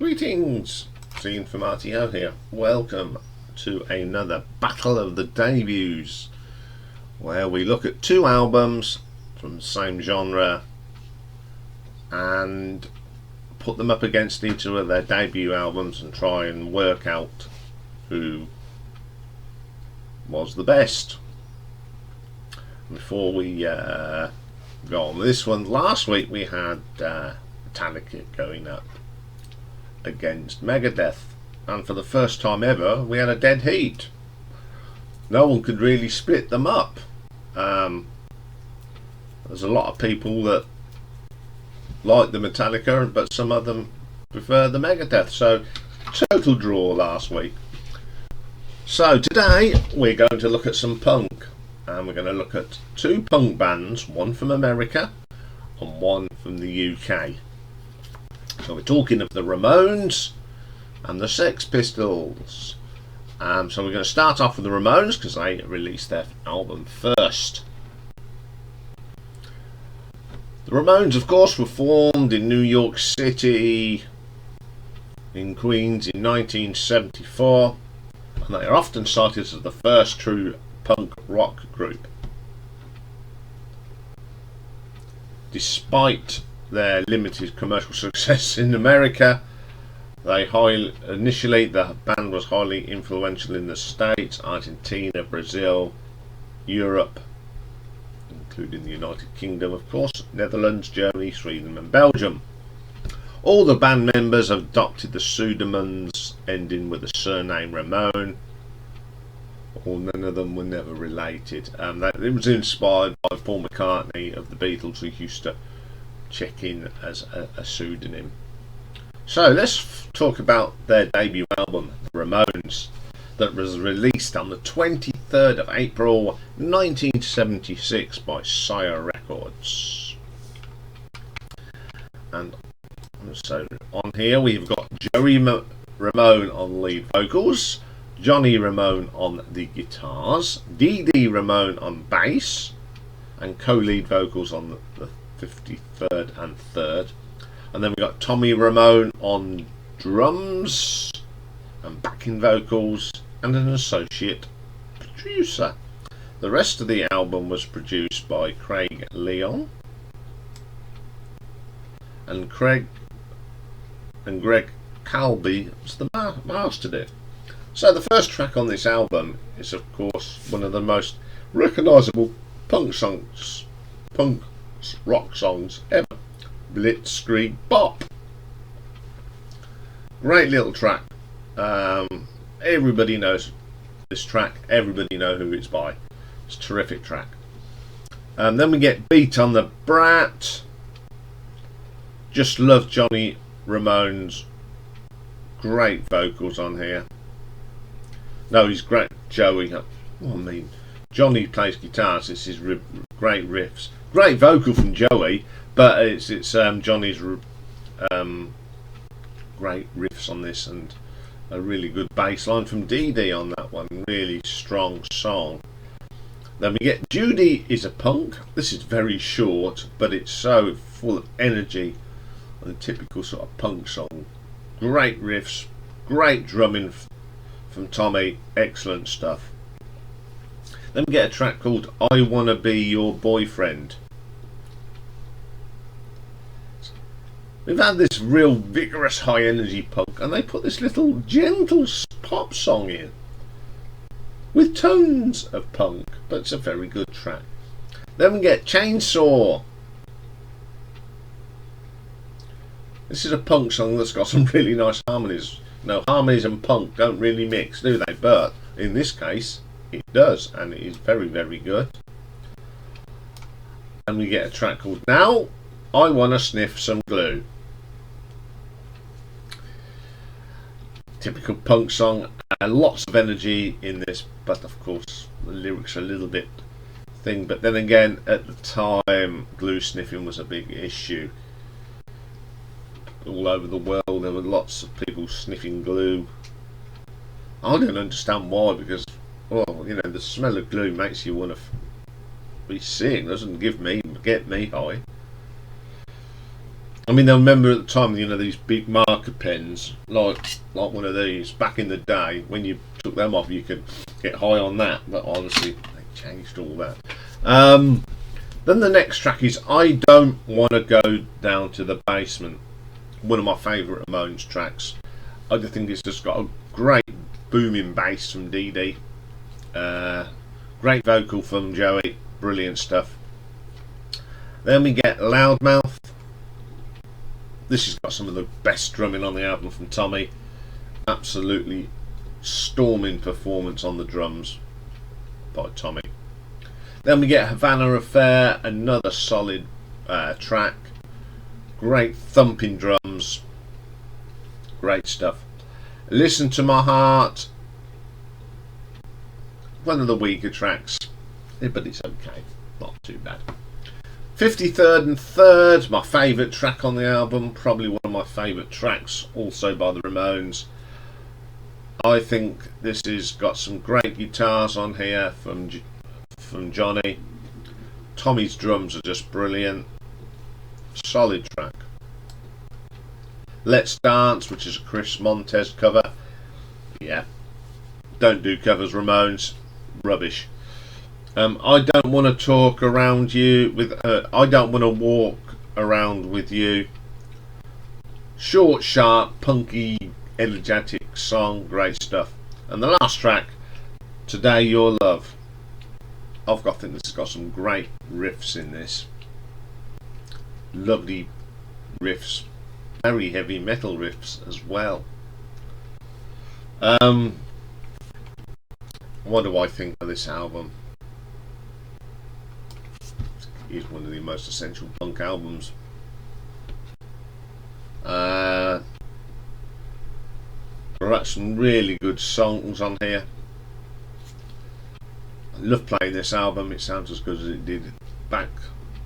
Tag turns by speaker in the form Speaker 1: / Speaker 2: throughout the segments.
Speaker 1: Greetings, Iain from RTO here. Welcome to another Battle of the Debuts, where we look at two albums from the same genre and put them up against each of their debut albums and try and work out who was the best. Before we go on with this one, last week we had Metallica going up against Megadeth, and for the first time ever we had a dead heat. No one could really split them up. There's a lot of people that like the Metallica, but some of them prefer the Megadeth, so total draw last week. So today we're going to look at some punk, and we're going to look at two punk bands, one from America and one from the UK. So we're talking of the Ramones and the Sex Pistols. So we're going to start off with the Ramones because they released their album first. The Ramones, of course, were formed in New York City, in Queens, in 1974, and they are often cited as the first true punk rock group. Despite their limited commercial success in America, initially the band was highly influential in the States, Argentina, Brazil, Europe, including the United Kingdom, of course, Netherlands, Germany, Sweden and Belgium. All the band members adopted the pseudonyms ending with the surname Ramone, or none of them were never related. It was inspired by Paul McCartney of the Beatles, who used to check in as a pseudonym. So let's talk about their debut album, The Ramones, that was released on the 23rd of April 1976 by Sire Records. And so on here we've got Joey Ramone on lead vocals, Johnny Ramone on the guitars, Dee Dee Ramone on bass and co-lead vocals on the 53rd and 3rd, and then we've got Tommy Ramone on drums and backing vocals and an associate producer. The rest of the album was produced by Craig Leon, and Greg Calby was the mastered it. So the first track on this album is of course one of the most recognisable punk rock songs ever, Blitzkrieg Bop. Great little track. Everybody knows this track, everybody knows who it's by. It's a terrific track. Then we get Beat on the Brat. Just love Johnny Ramone's great vocals on here. No, he's great. Johnny plays guitars. This is great riffs. Great vocal from Joey, but it's Johnny's great riffs on this, and a really good bass line from Dee Dee on that one. Really strong song. Then we get Judy Is a Punk. This is very short, but it's so full of energy, a typical sort of punk song. Great riffs, great drumming from Tommy, excellent stuff. Then we get a track called I Wanna Be Your Boyfriend. We've had this real vigorous high energy punk, and they put this little gentle pop song in with tones of punk, but it's a very good track. Then we get Chainsaw. This is a punk song that's got some really nice harmonies. No, harmonies and punk don't really mix, do they? But in this case it does, and it is very, very good. And we get a track called Now I Wanna Sniff Some Glue. Typical punk song, lots of energy in this, but of course the lyrics are a little bit thing. But then again, at the time, glue sniffing was a big issue. All over the world there were lots of people sniffing glue. I don't understand why, because, well, you know, the smell of glue makes you want to be sick. Doesn't get me high. I mean, I remember at the time, you know, these big marker pens, like one of these back in the day. When you took them off, you could get high on that. But obviously, they changed all that. Then the next track is "I Don't Want to Go Down to the Basement." One of my favourite Ramones tracks. I just think it's just got a great booming bass from Dee Dee. Great vocal from Joey. Brilliant stuff. Then we get Loudmouth. This has got some of the best drumming on the album from Tommy. Absolutely storming performance on the drums by Tommy. Then we get Havana Affair, another solid track. Great thumping drums. Great stuff. Listen to My Heart. One of the weaker tracks, but it's okay. Not too bad. 53rd and Third, my favourite track on the album, probably one of my favourite tracks, also by the Ramones. I think this has got some great guitars on here from Johnny. Tommy's drums are just brilliant. Solid track. Let's Dance, which is a Chris Montez cover. Yeah, don't do covers, Ramones. Rubbish. I don't want to talk around you with. I don't want to walk around with you. Short, sharp, punky, energetic song, great stuff. And the last track, Today Your Love. I think this has got some great riffs in this. Lovely riffs, very heavy metal riffs as well. What do I think of this album? It's one of the most essential punk albums. There are some really good songs on here. I love playing this album. It sounds as good as it did back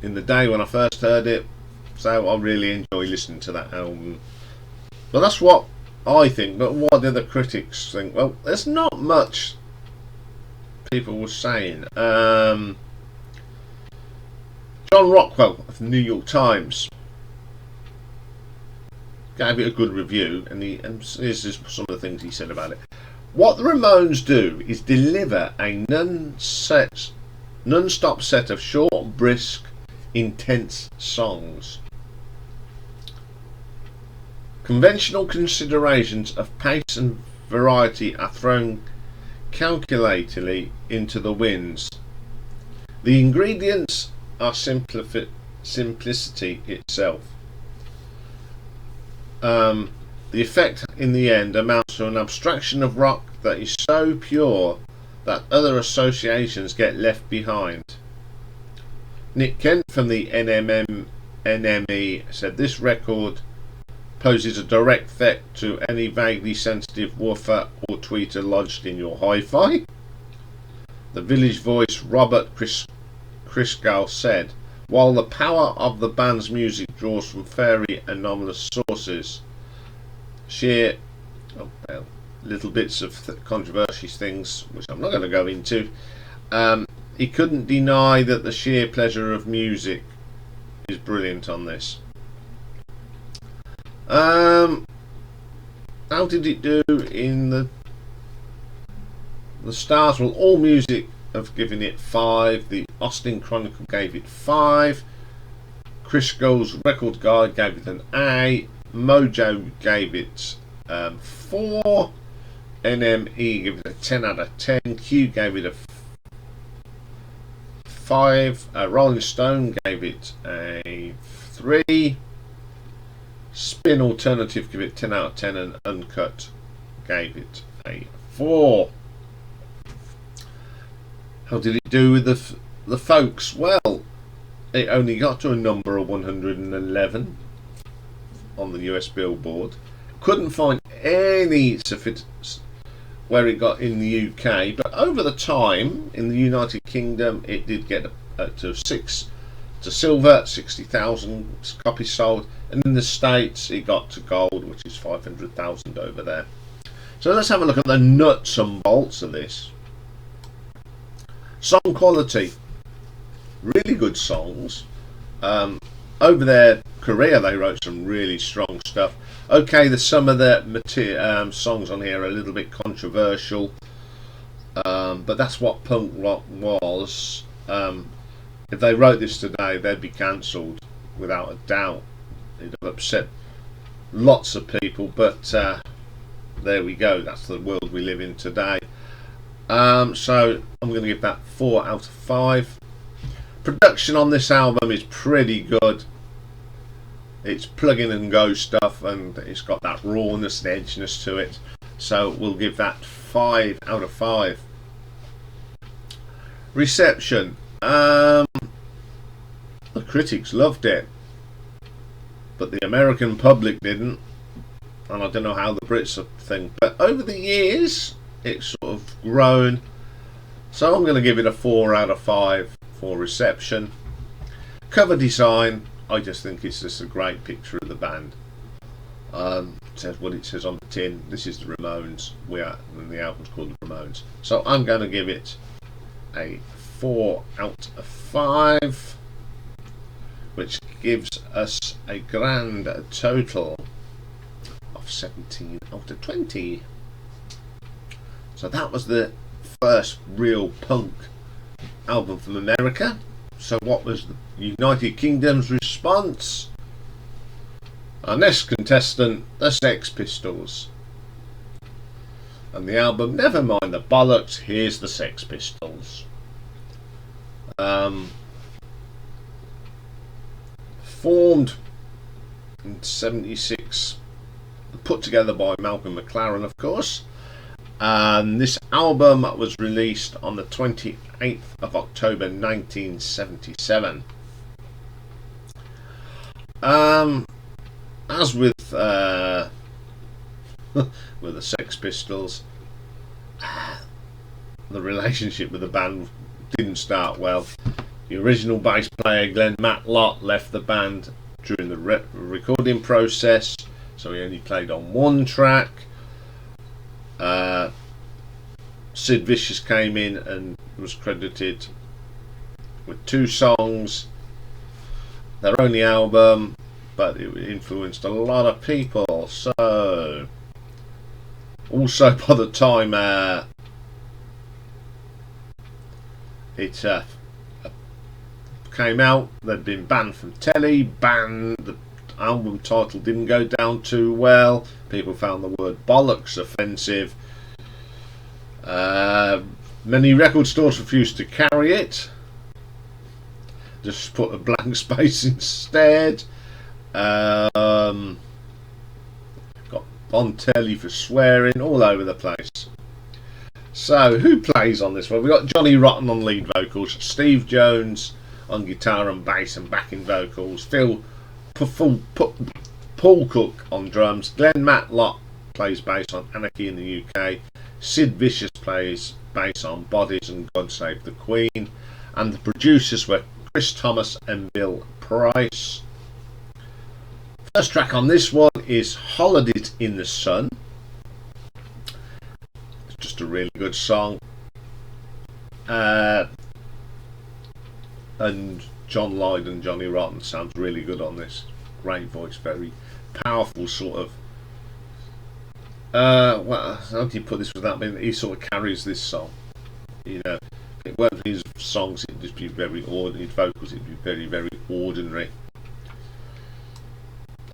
Speaker 1: in the day when I first heard it. So I really enjoy listening to that album. But that's what I think. But what do the critics think? Well, there's not much people were saying. John Rockwell of the New York Times gave it a good review, and here's just some of the things he said about it. What the Ramones do is deliver a non-stop set of short, brisk, intense songs. Conventional considerations of pace and variety are thrown calculatedly into the winds. The ingredients are simplicity itself. The effect in the end amounts to an abstraction of rock that is so pure that other associations get left behind. Nick Kent from the NME said this record poses a direct threat to any vaguely sensitive woofer or tweeter lodged in your hi-fi. The Village Voice Robert Christgau said, while the power of the band's music draws from very anomalous sources, sheer little bits of controversial things, which I'm not going to go into, he couldn't deny that the sheer pleasure of music is brilliant on this. How did it do in the stars? Well, All Music have given it 5. The Austin Chronicle gave it 5. Christgau's Record Guide gave it an A. Mojo gave it 4. NME gave it a 10 out of 10. Q gave it a 5. Rolling Stone gave it a 3. Spin Alternative gave it 10 out of 10, and Uncut gave it a 4. How did it do with the folks? Well, it only got to a number of 111 on the US Billboard. Couldn't find any where it got in the UK, but over the time in the United Kingdom it did get to silver, 60,000 copies sold, and in the States it got to gold, which is 500,000 over there. So let's have a look at the nuts and bolts of this. Song quality, really good songs. I over their career they wrote some really strong stuff. Okay, there's some of the songs on here are a little bit controversial, but that's what punk rock was. If they wrote this today, they'd be cancelled without a doubt. It'd have upset lots of people, but there we go. That's the world we live in today. So I'm going to give that 4 out of 5. Production on this album is pretty good. It's plug-in and go stuff, and it's got that rawness and edginess to it. So we'll give that 5 out of 5. Reception. The critics loved it, but the American public didn't, and I don't know how the Brits think. But over the years, it's sort of grown. So I'm going to give it a 4 out of 5 for reception. Cover design, I just think it's just a great picture of the band. It says what it says on the tin. This is the Ramones. And the album's called the Ramones. So I'm going to give it a 4 out of 5, which gives us a grand total of 17 out of 20. So that was the first real punk album from America. So what was the United Kingdom's response? Our next contestant, the Sex Pistols. And the album, never mind the bollocks, here's the Sex Pistols. Formed in 76, put together by Malcolm McLaren, of course. And this album was released on the 28th of October 1977. As with with the Sex Pistols, the relationship with the band didn't start well. The original bass player Glenn Matlock left the band during the recording process, so he only played on one track. Sid Vicious came in and was credited with 2 songs, their only album, but it influenced a lot of people. So also by the time it came out, they'd been banned from telly, the album title didn't go down too well, people found the word bollocks offensive. Many record stores refused to carry it, just put a blank space instead. Got on telly for swearing all over the place. So who plays on this one? We've got Johnny Rotten on lead vocals, Steve Jones on guitar and bass and backing vocals, Paul Cook on drums, Glenn Matlock plays bass on Anarchy in the UK, Sid Vicious plays bass on Bodies and God Save the Queen, and the producers were Chris Thomas and Bill Price. First track on this one is Holidays in the Sun. It's just a really good song. And John Lydon and Johnny Rotten sounds really good on this. Great voice, very powerful sort of. Well, how do you put this without being? He sort of carries this song. You know, if it weren't for his songs, it'd just be very ordinary. His vocals, it'd be very, very ordinary.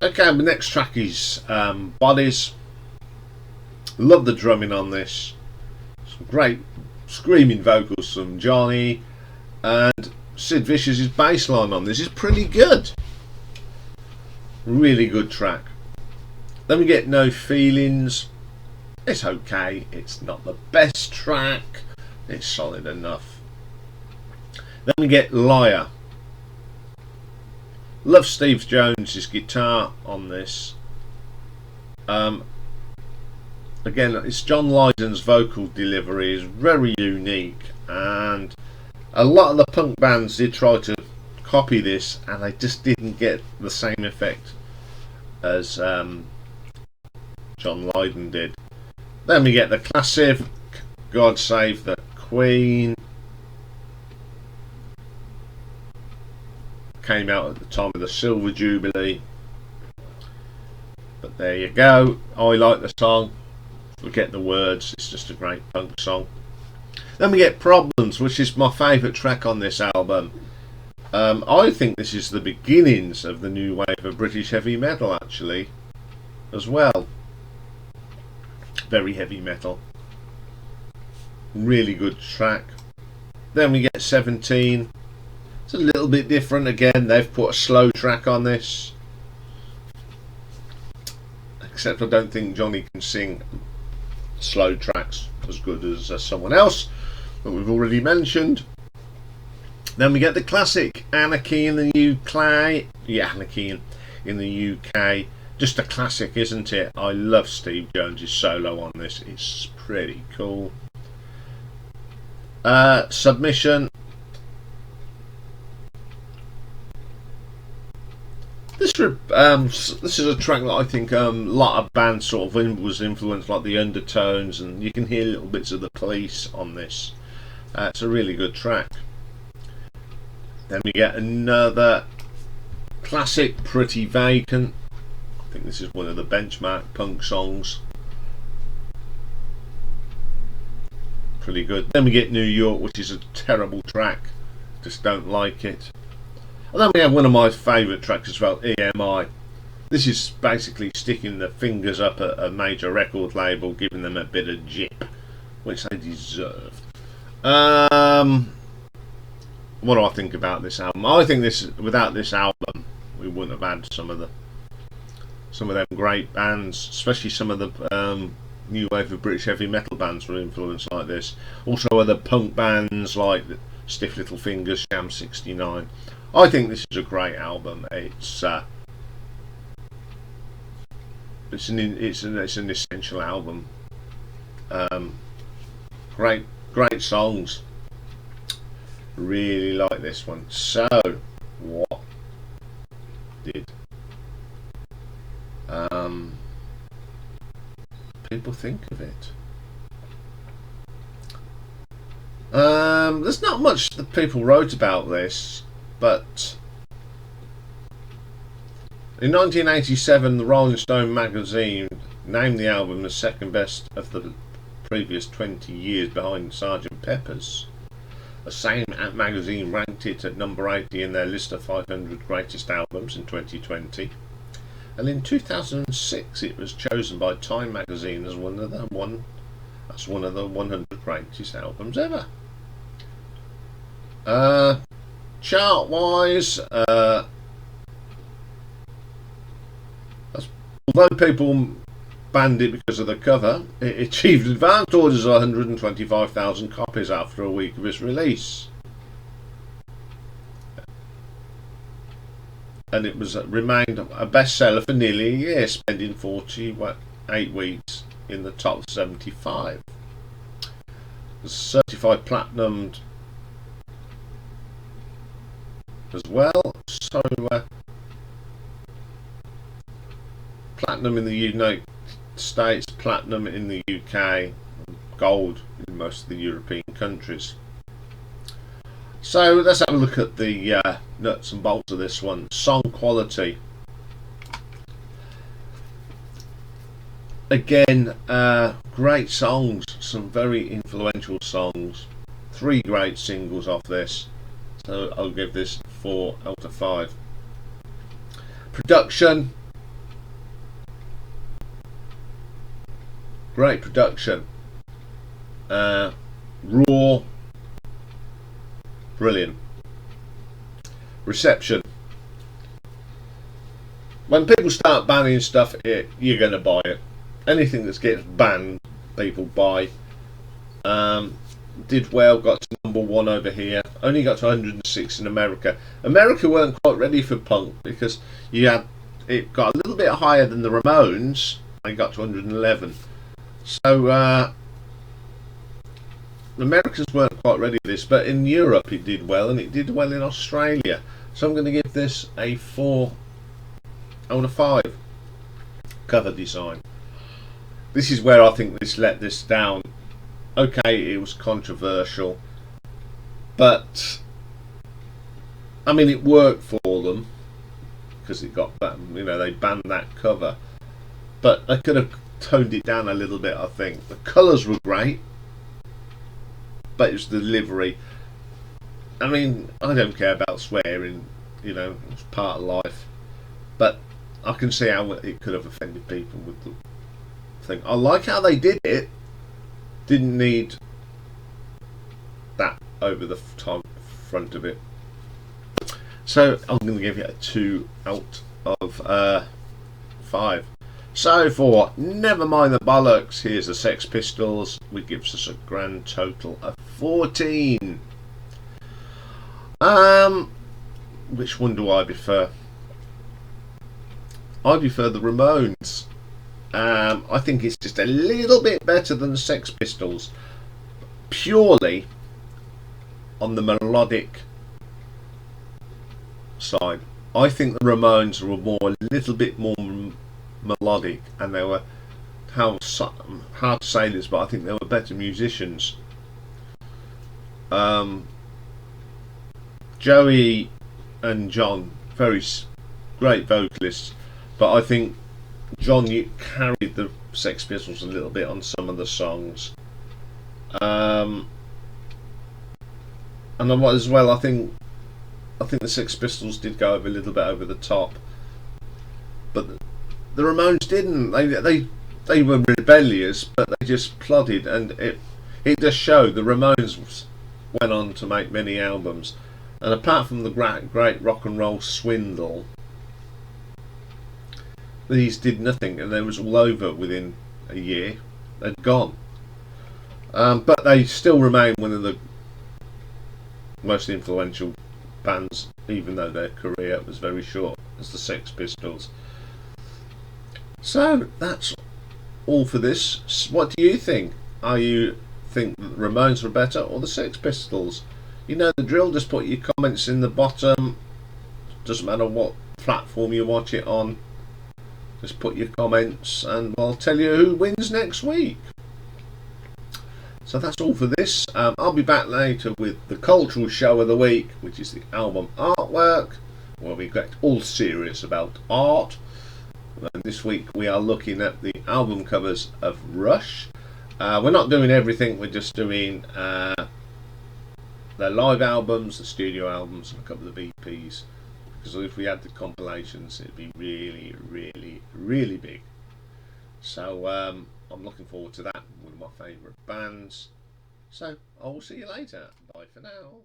Speaker 1: Okay, the next track is Bodies. Love the drumming on this. Some great screaming vocals from Johnny, and Sid Vicious's bass line on this is pretty good. Really good track. Then we get No Feelings. It's okay. It's not the best track. It's solid enough. Then we get Liar. Love Steve Jones' guitar on this. Again, it's John Lydon's vocal delivery is very unique, and a lot of the punk bands did try to copy this, and they just didn't get the same effect as John Lydon did. Then we get the classic God Save the Queen. came out at the time of the Silver Jubilee. But there you go. I like the song. Forget the words. It's just a great punk song. Then we get Problems, which is my favourite track on this album. I think this is the beginnings of the new wave of British heavy metal, actually, as well. Very heavy metal. Really good track. Then we get 17. It's a little bit different again. They've put a slow track on this. Except I don't think Johnny can sing slow tracks as good as someone else that we've already mentioned. Then we get the classic Anarchy in the UK. Yeah, Anarchy in the UK. Just a classic, isn't it? I love Steve Jones's solo on this. It's pretty cool. Submission. This is a track that I think a lot of bands sort of was influenced, like the Undertones, and you can hear little bits of the Police on this. It's a really good track. Then we get another classic, Pretty Vacant. I think this is one of the benchmark punk songs. Pretty good. Then we get New York, which is a terrible track. Just don't like it. And then we have one of my favourite tracks as well, E.M.I. This is basically sticking the fingers up at a major record label, giving them a bit of jip, which they deserve. What do I think about this album? I think without this album, we wouldn't have had some of them great bands, especially some of the new wave of British heavy metal bands were influenced like this. Also other punk bands like Stiff Little Fingers, Sham 69. I think this is a great album. It's an essential album. Great songs. Really like this one. So, what did people think of it? There's not much that people wrote about this, but in 1987 the Rolling Stone magazine named the album the second best of the previous 20 years, behind Sgt. Pepper's. The same magazine ranked it at number 80 in their list of 500 greatest albums in 2020, and in 2006 it was chosen by Time magazine as one of the 100 greatest albums ever. Chart wise, although people banned it because of the cover, it achieved advance orders of 125,000 copies after a week of its release, and it remained a bestseller for nearly a year, spending 48 weeks in the top 75. It was certified platinum as well, so platinum in the United States, platinum in the UK, gold in most of the European countries. So let's have a look at the nuts and bolts of this one. Song quality. Again, great songs, some very influential songs. 3 great singles off this, so I'll give this 4 out of 5. Production. Great production. Raw. Brilliant. Reception. When people start banning stuff, you're going to buy it. Anything that gets banned, people buy. Did well, got to number 1 over here. Only got to 106 in America. America weren't quite ready for punk because it got a little bit higher than the Ramones. They got to 111. So the Americans weren't quite ready for this, but in Europe it did well, and it did well in Australia. So I'm going to give this a 4 out of 5. Cover design. This is where I think this let this down. Okay, it was controversial, but I mean, it worked for them because it got that, you know, they banned that cover, but they could have toned it down a little bit. I think the colours were great, but it was the delivery. I mean, I don't care about swearing, you know, it's part of life, but I can see how it could have offended people with the thing. I like how they did it. Didn't need that over the front of it. So I'm going to give it a 2 out of 5. So for Never Mind the Bollocks, here's the Sex Pistols, which gives us a grand total of 14. Which one do I prefer? I prefer the Ramones. I think it's just a little bit better than the Sex Pistols, purely on the melodic side. I think the Ramones were a little bit more melodic, and they were, hard to say this, but I think they were better musicians. Joey and John, very great vocalists, but I think John carried the Sex Pistols a little bit on some of the songs. And as well, I think the Sex Pistols did go a little bit over the top, but the Ramones didn't. They were rebellious, but they just plodded, and it just showed. The Ramones went on to make many albums, and apart from the great rock and roll swindle, these did nothing, and they was all over within a year. They'd gone, but they still remain one of the most influential bands, even though their career was very short, as the Sex Pistols. So that's all for this. What do you think? Are you think the Ramones were better or the Sex Pistols? You know the drill. Just put your comments in the bottom. Doesn't matter what platform you watch it on. Just put your comments, and I'll tell you who wins next week. So that's all for this. I'll be back later with the cultural show of the week, which is the album artwork, where we get all serious about art. And this week we are looking at the album covers of Rush. We're not doing everything, we're just doing their live albums, the studio albums, and a couple of EPs. Because if we had the compilations, it'd be really, really, really big. So I'm looking forward to that. One of my favourite bands. So I will see you later. Bye for now.